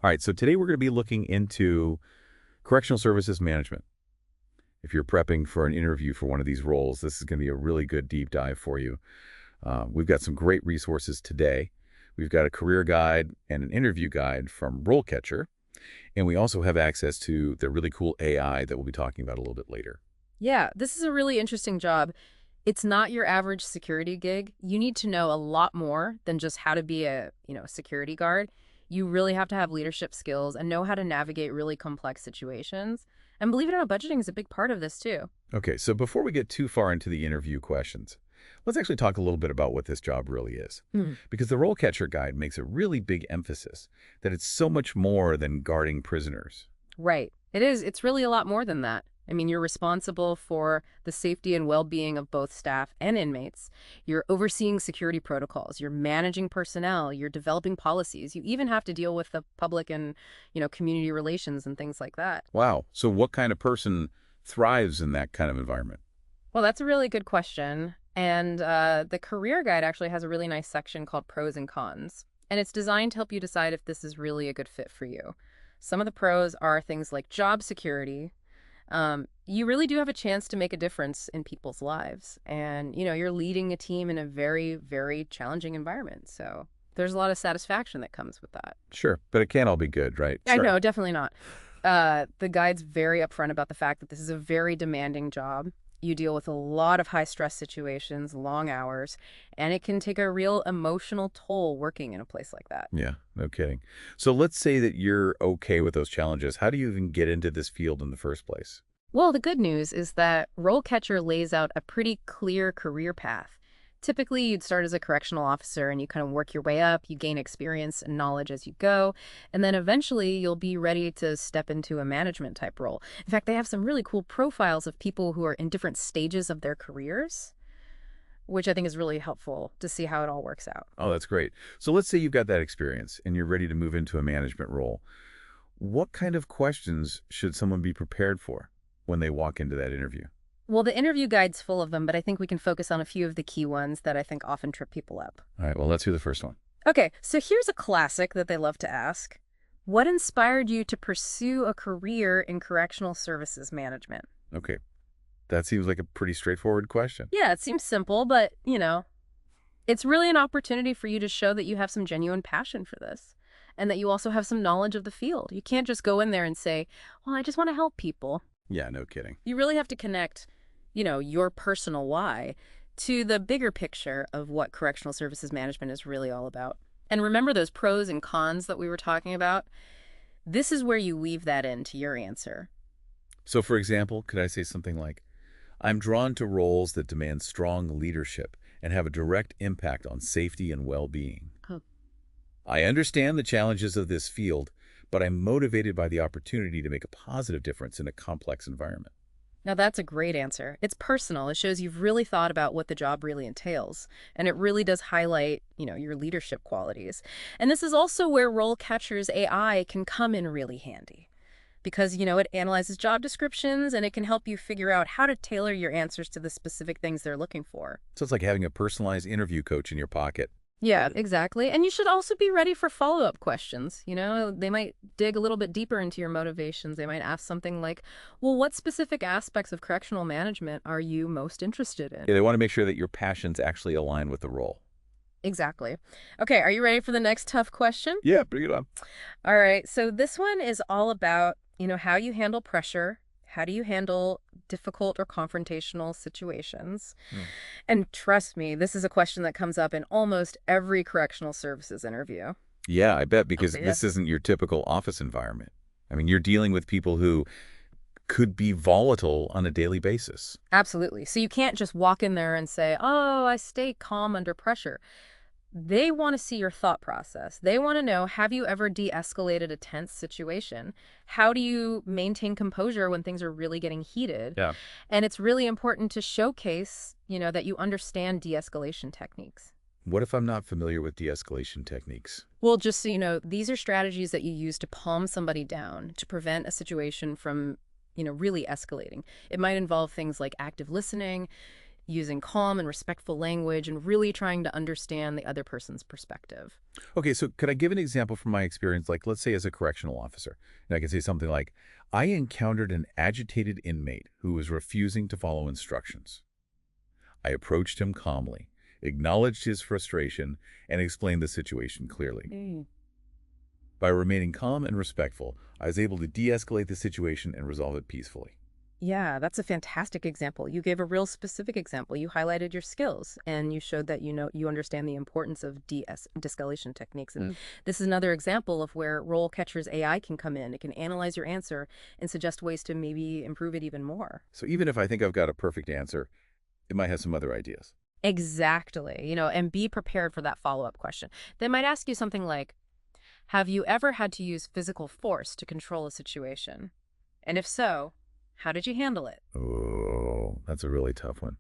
All right, so today we're going to be looking into correctional services management. If you're prepping for an interview for one of these roles, this is going to be a really good deep dive for you. We've got some great resources today. We've got a career guide and an interview guide from RoleCatcher, and we also have access to the really cool AI that we'll be talking about a little bit later. Yeah, this is a really interesting job. It's not your average security gig. You need to know a lot more than just how to be a security guard. You really have to have leadership skills and know how to navigate really complex situations. And believe it or not, budgeting is a big part of this too. Okay, so before we get too far into the interview questions, let's actually talk a little bit about what this job really is. Hmm. Because the RoleCatcher guide makes a really big emphasis that it's so much more than guarding prisoners. Right. It is. It's really a lot more than that. I mean, you're responsible for the safety and well-being of both staff and inmates. You're overseeing security protocols. You're managing personnel. You're developing policies. You even have to deal with the public and community relations and things like that. Wow. So what kind of person thrives in that kind of environment? Well, that's a really good question. And the career guide actually has a really nice section called Pros and Cons. And it's designed to help you decide if this is really a good fit for you. Some of the pros are things like job security. You really do have a chance to make a difference in people's lives. And you're leading a team in a very, very challenging environment. So there's a lot of satisfaction that comes with that. Sure, but it can't all be good, right? I know, definitely not. The guide's very upfront about the fact that this is a very demanding job. You deal with a lot of high-stress situations, long hours, and it can take a real emotional toll working in a place like that. Yeah, no kidding. So let's say that you're okay with those challenges. How do you even get into this field in the first place? Well, the good news is that RoleCatcher lays out a pretty clear career path. Typically, you'd start as a correctional officer and you kind of work your way up, you gain experience and knowledge as you go, and then eventually you'll be ready to step into a management type role. In fact, they have some really cool profiles of people who are in different stages of their careers, which I think is really helpful to see how it all works out. Oh, that's great. So let's say you've got that experience and you're ready to move into a management role. What kind of questions should someone be prepared for when they walk into that interview? Well, the interview guide's full of them, but I think we can focus on a few of the key ones that I think often trip people up. All right, well, let's do the first one. Okay, so here's a classic that they love to ask. What inspired you to pursue a career in correctional services management? Okay, that seems like a pretty straightforward question. Yeah, it seems simple, but it's really an opportunity for you to show that you have some genuine passion for this and that you also have some knowledge of the field. You can't just go in there and say, well, I just want to help people. Yeah, no kidding. You really have to connect your personal why to the bigger picture of what correctional services management is really all about. And remember those pros and cons that we were talking about? This is where you weave that into your answer. So, for example, could I say something like, I'm drawn to roles that demand strong leadership and have a direct impact on safety and well-being. Oh. I understand the challenges of this field, but I'm motivated by the opportunity to make a positive difference in a complex environment. Now that's a great answer. It's personal. It shows you've really thought about what the job really entails. And it really does highlight your leadership qualities. And this is also where RoleCatcher's AI can come in really handy. Because it analyzes job descriptions and it can help you figure out how to tailor your answers to the specific things they're looking for. So it's like having a personalized interview coach in your pocket. Yeah, exactly. And you should also be ready for follow-up questions. They might dig a little bit deeper into your motivations. They might ask something like, well, what specific aspects of correctional management are you most interested in? Yeah, they want to make sure that your passions actually align with the role. Exactly. Okay, are you ready for the next tough question? Yeah, bring it on. All right, so this one is all about how you handle pressure. How do you handle difficult or confrontational situations? And trust me, this is a question that comes up in almost every correctional services interview. Yeah, I bet, because Yeah. this isn't your typical office environment. I mean, you're dealing with people who could be volatile on a daily basis. Absolutely. So you can't just walk in there and say, oh, I stay calm under pressure. They want to see your thought process. They want to know, have you ever de-escalated a tense situation? How do you maintain composure when things are really getting heated? Yeah. And it's really important to showcase that you understand de-escalation techniques. What if I'm not familiar with de-escalation techniques? Well, just so you know, these are strategies that you use to calm somebody down, to prevent a situation from really escalating. It might involve things like active listening, using calm and respectful language and really trying to understand the other person's perspective. Okay, so could I give an example from my experience? Like, let's say as a correctional officer, and I can say something like, I encountered an agitated inmate who was refusing to follow instructions. I approached him calmly, acknowledged his frustration, and explained the situation clearly. By remaining calm and respectful, I was able to de-escalate the situation and resolve it peacefully. Yeah, that's a fantastic example. You gave a real specific example. You highlighted your skills and you showed that you understand the importance of de-escalation techniques. And this is another example of where RoleCatcher's AI can come in. It can analyze your answer and suggest ways to maybe improve it even more. So even if I think I've got a perfect answer, it might have some other ideas. Exactly. And be prepared for that follow-up question. They might ask you something like, have you ever had to use physical force to control a situation? And if so, how did you handle it? Oh, that's a really tough one.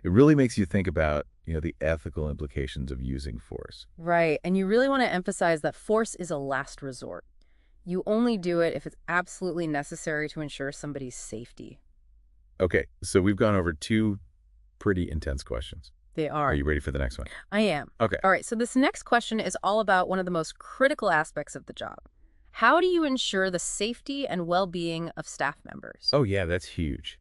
It really makes you think about, the ethical implications of using force. Right. And you really want to emphasize that force is a last resort. You only do it if it's absolutely necessary to ensure somebody's safety. Okay, so we've gone over two pretty intense questions. They Are are. you ready for the next one? I am. Okay. All right. So this next question is all about one of the most critical aspects of the job. How do you ensure the safety and well-being of staff members? Oh, yeah, that's huge.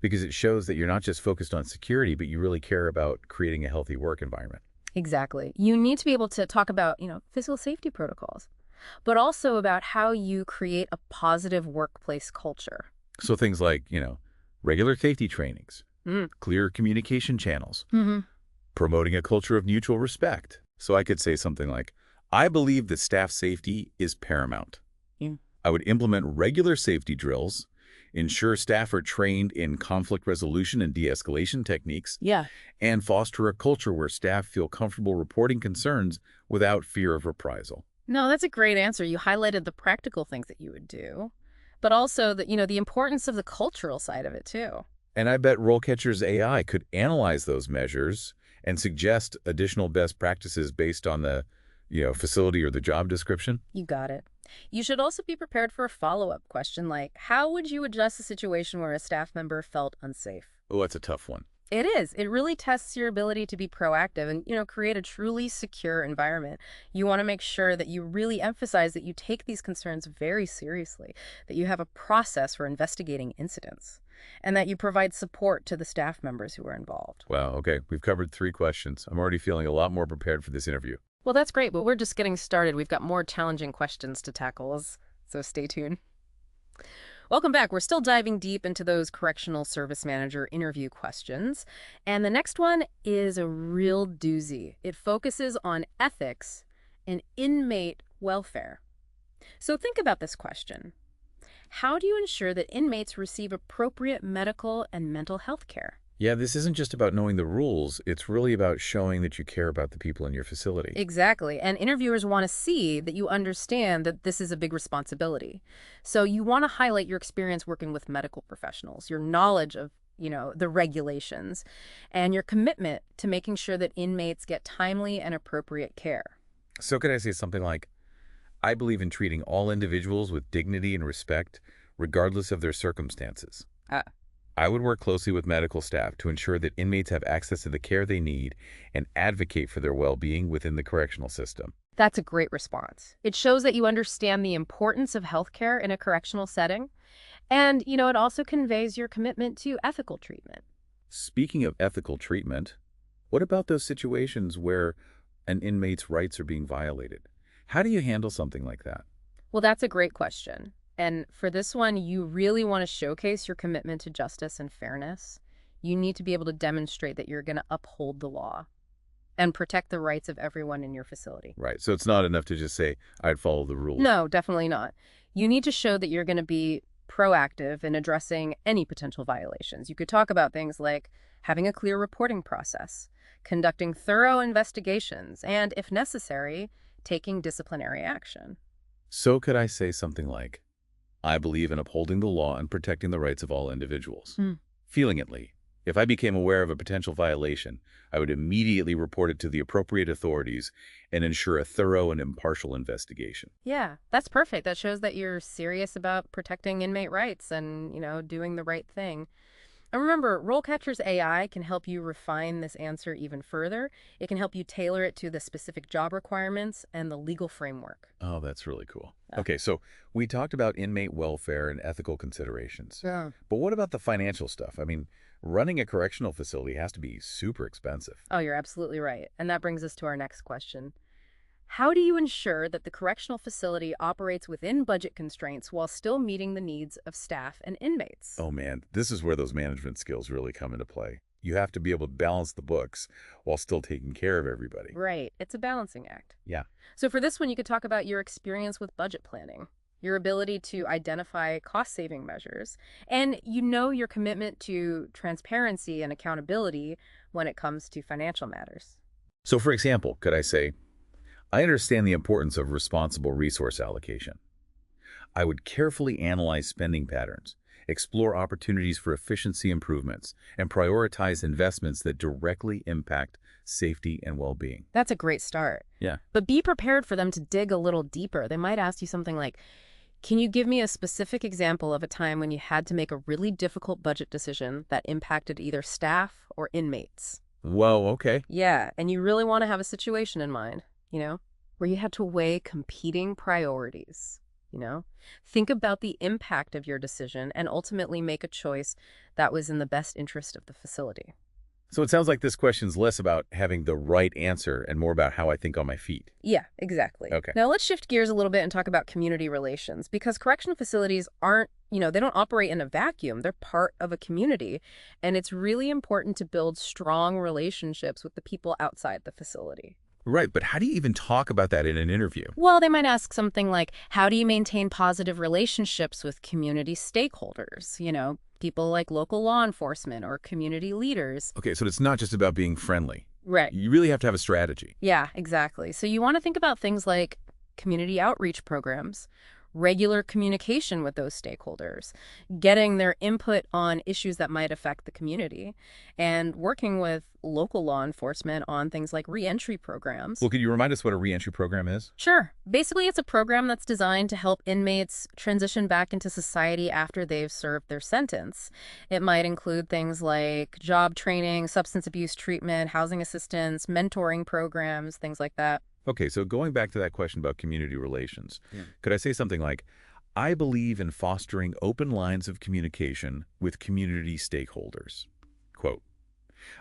Because it shows that you're not just focused on security, but you really care about creating a healthy work environment. Exactly. You need to be able to talk about, physical safety protocols, but also about how you create a positive workplace culture. So things like, regular safety trainings, Mm. clear communication channels, Mm-hmm. promoting a culture of mutual respect. So I could say something like, I believe that staff safety is paramount. Yeah. I would implement regular safety drills, ensure staff are trained in conflict resolution and de-escalation techniques, Yeah. and foster a culture where staff feel comfortable reporting concerns without fear of reprisal. No, that's a great answer. You highlighted the practical things that you would do, but also the importance of the cultural side of it too. And I bet RoleCatcher's AI could analyze those measures and suggest additional best practices based on the, facility or the job description. You got it. You should also be prepared for a follow-up question like, how would you address a situation where a staff member felt unsafe? Oh, that's a tough one. It is. It really tests your ability to be proactive and, create a truly secure environment. You want to make sure that you really emphasize that you take these concerns very seriously, that you have a process for investigating incidents, and that you provide support to the staff members who are involved. Wow, okay, we've covered 3 questions. I'm already feeling a lot more prepared for this interview. Well, that's great, but we're just getting started. We've got more challenging questions to tackle, so stay tuned. Welcome back. We're still diving deep into those correctional service manager interview questions. And the next one is a real doozy. It focuses on ethics and inmate welfare. So think about this question. How do you ensure that inmates receive appropriate medical and mental health care? Yeah, this isn't just about knowing the rules. It's really about showing that you care about the people in your facility. Exactly. And interviewers want to see that you understand that this is a big responsibility. So you want to highlight your experience working with medical professionals, your knowledge of, the regulations, and your commitment to making sure that inmates get timely and appropriate care. So could I say something like, I believe in treating all individuals with dignity and respect, regardless of their circumstances. I would work closely with medical staff to ensure that inmates have access to the care they need and advocate for their well-being within the correctional system. That's a great response. It shows that you understand the importance of healthcare in a correctional setting. And, it also conveys your commitment to ethical treatment. Speaking of ethical treatment, what about those situations where an inmate's rights are being violated? How do you handle something like that? Well, that's a great question. And for this one, you really want to showcase your commitment to justice and fairness. You need to be able to demonstrate that you're going to uphold the law and protect the rights of everyone in your facility. Right. So it's not enough to just say, I'd follow the rules. No, definitely not. You need to show that you're going to be proactive in addressing any potential violations. You could talk about things like having a clear reporting process, conducting thorough investigations, and, if necessary, taking disciplinary action. So could I say something like, I believe in upholding the law and protecting the rights of all individuals. Feelingly, if I became aware of a potential violation, I would immediately report it to the appropriate authorities and ensure a thorough and impartial investigation. Yeah, that's perfect. That shows that you're serious about protecting inmate rights and, doing the right thing. And remember, RoleCatcher's AI can help you refine this answer even further. It can help you tailor it to the specific job requirements and the legal framework. Oh, that's really cool. Yeah. Okay, so we talked about inmate welfare and ethical considerations. Yeah. But what about the financial stuff? I mean, running a correctional facility has to be super expensive. Oh, you're absolutely right. And that brings us to our next question. How do you ensure that the correctional facility operates within budget constraints while still meeting the needs of staff and inmates? Oh man, this is where those management skills really come into play. You have to be able to balance the books while still taking care of everybody. Right. It's a balancing act. Yeah. So for this one, you could talk about your experience with budget planning, your ability to identify cost-saving measures, and your commitment to transparency and accountability when it comes to financial matters. So for example, could I say, I understand the importance of responsible resource allocation. I would carefully analyze spending patterns, explore opportunities for efficiency improvements, and prioritize investments that directly impact safety and well-being. That's a great start. Yeah. But be prepared for them to dig a little deeper. They might ask you something like, can you give me a specific example of a time when you had to make a really difficult budget decision that impacted either staff or inmates? Whoa, okay. Yeah, and you really want to have a situation in mind, where you had to weigh competing priorities. Think about the impact of your decision and ultimately make a choice that was in the best interest of the facility. So it sounds like this question's less about having the right answer and more about how I think on my feet. Yeah, exactly. Okay. Now let's shift gears a little bit and talk about community relations, because correctional facilities they don't operate in a vacuum. They're part of a community, and it's really important to build strong relationships with the people outside the facility. Right, but how do you even talk about that in an interview? Well, they might ask something like, how do you maintain positive relationships with community stakeholders? People like local law enforcement or community leaders. Okay, so it's not just about being friendly. Right. You really have to have a strategy. Yeah, exactly. So you want to think about things like community outreach programs, regular communication with those stakeholders, getting their input on issues that might affect the community, and working with local law enforcement on things like reentry programs. Well, could you remind us what a reentry program is? Sure. Basically, it's a program that's designed to help inmates transition back into society after they've served their sentence. It might include things like job training, substance abuse treatment, housing assistance, mentoring programs, things like that. Okay, so going back to that question about community relations, could I say something like, I believe in fostering open lines of communication with community stakeholders. Quote,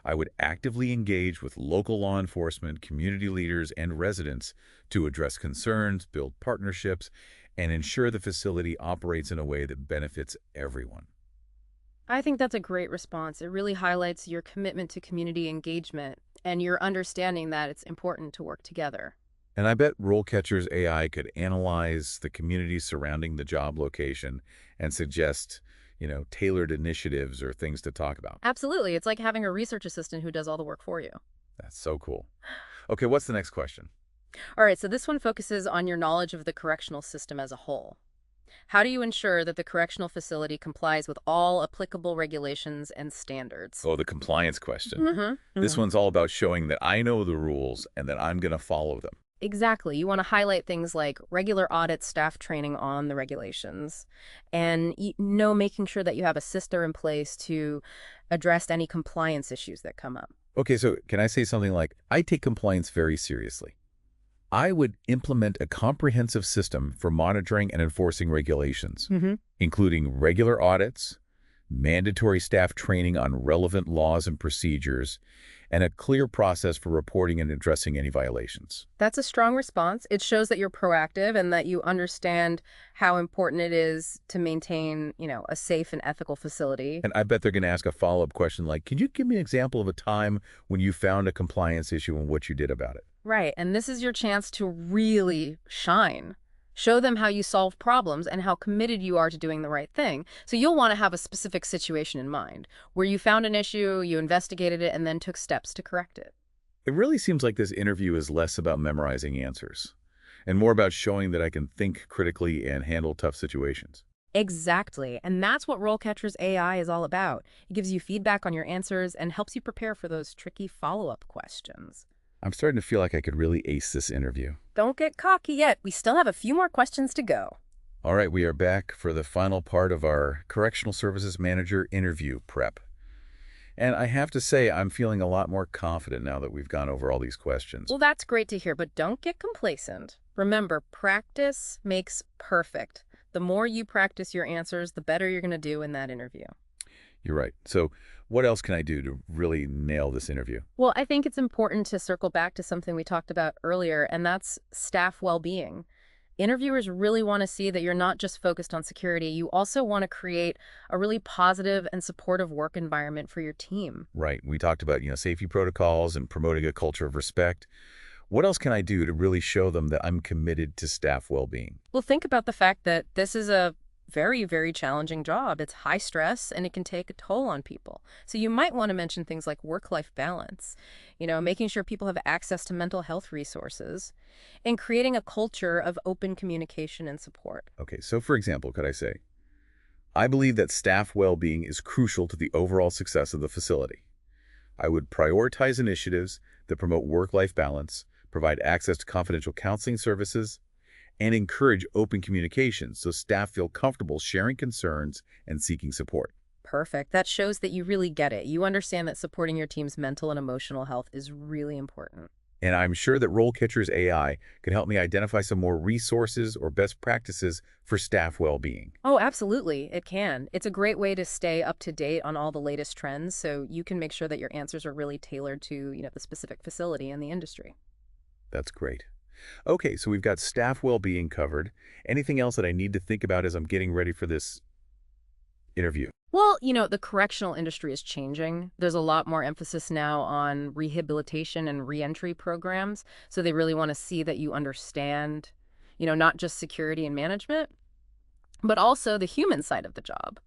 I would actively engage with local law enforcement, community leaders, and residents to address concerns, build partnerships, and ensure the facility operates in a way that benefits everyone. I think that's a great response. It really highlights your commitment to community engagement and your understanding that it's important to work together. And I bet RoleCatcher's AI could analyze the community surrounding the job location and suggest, tailored initiatives or things to talk about. Absolutely. It's like having a research assistant who does all the work for you. That's so cool. Okay, what's the next question? All right, so this one focuses on your knowledge of the correctional system as a whole. How do you ensure that the correctional facility complies with all applicable regulations and standards? Oh, the compliance question. Mm-hmm. This one's all about showing that I know the rules and that I'm going to follow them. Exactly. You want to highlight things like regular audit, staff training on the regulations, and making sure that you have a system in place to address any compliance issues that come up. Okay, so can I say something like, I take compliance very seriously. I would implement a comprehensive system for monitoring and enforcing regulations, including regular audits, mandatory staff training on relevant laws and procedures, and a clear process for reporting and addressing any violations. That's a strong response. It shows that you're proactive and that you understand how important it is to maintain, a safe and ethical facility. And I bet they're going to ask a follow-up question like, can you give me an example of a time when you found a compliance issue and what you did about it? Right. And this is your chance to really shine. Show them how you solve problems and how committed you are to doing the right thing. So you'll want to have a specific situation in mind where you found an issue, you investigated it, and then took steps to correct it. It really seems like this interview is less about memorizing answers and more about showing that I can think critically and handle tough situations. Exactly. And that's what RoleCatcher's AI is all about. It gives you feedback on your answers and helps you prepare for those tricky follow-up questions. I'm starting to feel like I could really ace this interview. Don't get cocky yet. We still have a few more questions to go. All right, we are back for the final part of our Correctional Services Manager interview prep. And I have to say, I'm feeling a lot more confident now that we've gone over all these questions. Well, that's great to hear, but don't get complacent. Remember, practice makes perfect. The more you practice your answers, the better you're going to do in that interview. You're right. So what else can I do to really nail this interview? Well, I think it's important to circle back to something we talked about earlier, and that's staff well-being. Interviewers really want to see that you're not just focused on security. You also want to create a really positive and supportive work environment for your team. Right. We talked about, safety protocols and promoting a culture of respect. What else can I do to really show them that I'm committed to staff well-being? Well, think about the fact that this is a very, very challenging job. It's high stress and it can take a toll on people. So you might want to mention things like work-life balance, making sure people have access to mental health resources, and creating a culture of open communication and support. Okay, so for example, could I say, I believe that staff well-being is crucial to the overall success of the facility. I would prioritize initiatives that promote work-life balance, provide access to confidential counseling services, and encourage open communication so staff feel comfortable sharing concerns and seeking support. Perfect. That shows that you really get it. You understand that supporting your team's mental and emotional health is really important. And I'm sure that RoleCatcher's AI can help me identify some more resources or best practices for staff well-being. Oh, absolutely. It can. It's a great way to stay up to date on all the latest trends so you can make sure that your answers are really tailored to, the specific facility and the industry. That's great. Okay, so we've got staff well-being covered. Anything else that I need to think about as I'm getting ready for this interview? Well, the correctional industry is changing. There's a lot more emphasis now on rehabilitation and reentry programs. So they really want to see that you understand, not just security and management, but also the human side of the job,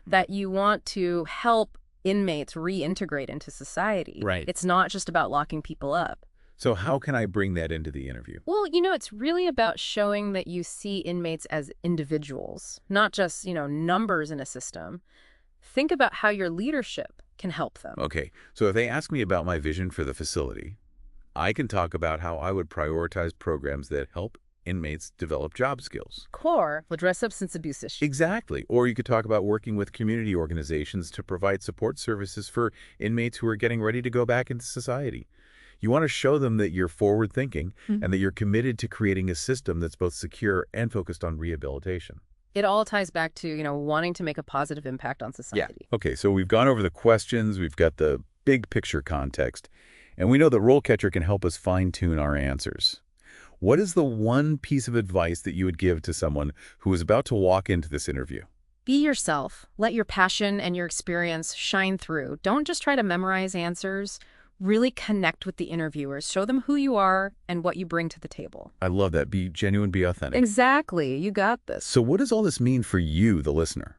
that you want to help inmates reintegrate into society. Right. It's not just about locking people up. So how can I bring that into the interview? Well, it's really about showing that you see inmates as individuals, not just, numbers in a system. Think about how your leadership can help them. Okay, so if they ask me about my vision for the facility, I can talk about how I would prioritize programs that help inmates develop job skills. Core will address substance abuse issues. Exactly. Or you could talk about working with community organizations to provide support services for inmates who are getting ready to go back into society. You want to show them that you're forward-thinking and that you're committed to creating a system that's both secure and focused on rehabilitation. It all ties back to, wanting to make a positive impact on society. Okay, so we've gone over the questions, we've got the big picture context, and we know that RoleCatcher can help us fine-tune our answers. What is the one piece of advice that you would give to someone who is about to walk into this interview? Be yourself. Let your passion and your experience shine through. Don't just try to memorize answers. Really connect with the interviewers. Show them who you are and what you bring to the table. I love that. Be genuine, be authentic. Exactly. You got this. So what does all this mean for you, the listener?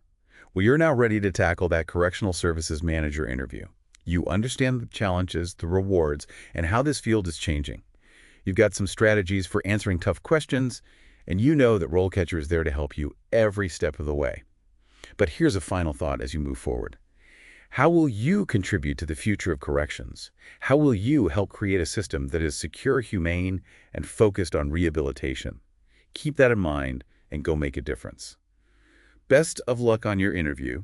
Well, you're now ready to tackle that Correctional Services Manager interview. You understand the challenges, the rewards, and how this field is changing. You've got some strategies for answering tough questions, and you know that RoleCatcher is there to help you every step of the way. But here's a final thought as you move forward. How will you contribute to the future of corrections? How will you help create a system that is secure, humane, and focused on rehabilitation? Keep that in mind and go make a difference. Best of luck on your interview.